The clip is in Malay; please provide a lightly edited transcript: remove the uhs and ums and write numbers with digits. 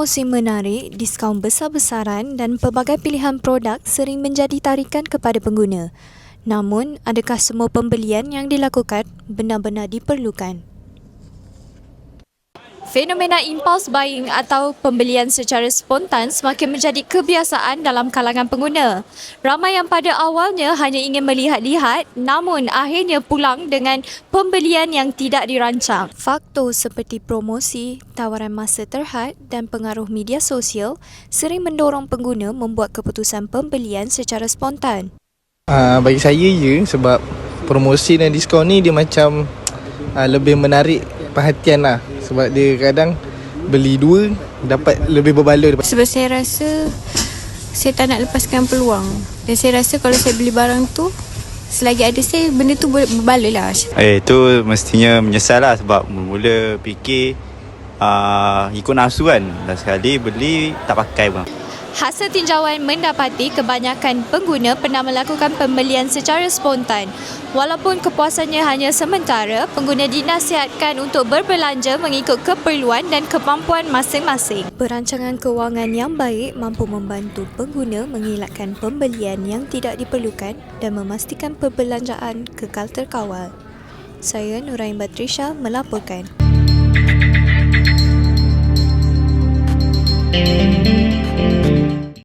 Promosi menarik, diskaun besar-besaran dan pelbagai pilihan produk sering menjadi tarikan kepada pengguna. Namun, adakah semua pembelian yang dilakukan benar-benar diperlukan? Fenomena impulse buying atau pembelian secara spontan semakin menjadi kebiasaan dalam kalangan pengguna. Ramai yang pada awalnya hanya ingin melihat-lihat namun akhirnya pulang dengan pembelian yang tidak dirancang. Faktor seperti promosi, tawaran masa terhad dan pengaruh media sosial sering mendorong pengguna membuat keputusan pembelian secara spontan. Bagi saya sebab promosi dan diskaun ni dia macam lebih menarik perhatian lah. Sebab dia kadang beli dua dapat lebih berbaloi. Sebab saya rasa saya tak nak lepaskan peluang. Dan saya rasa kalau saya beli barang tu, selagi ada saya, benda tu berbaloi lah. Itu mestinya menyesal lah sebab mula-mula fikir ikut nafsu kan. Dan sekali beli tak pakai pun. Hasil tinjauan mendapati kebanyakan pengguna pernah melakukan pembelian secara spontan. Walaupun kepuasannya hanya sementara, pengguna dinasihatkan untuk berbelanja mengikut keperluan dan kemampuan masing-masing. Perancangan kewangan yang baik mampu membantu pengguna mengelakkan pembelian yang tidak diperlukan dan memastikan perbelanjaan kekal terkawal. Saya Nurain Batrisha melaporkan.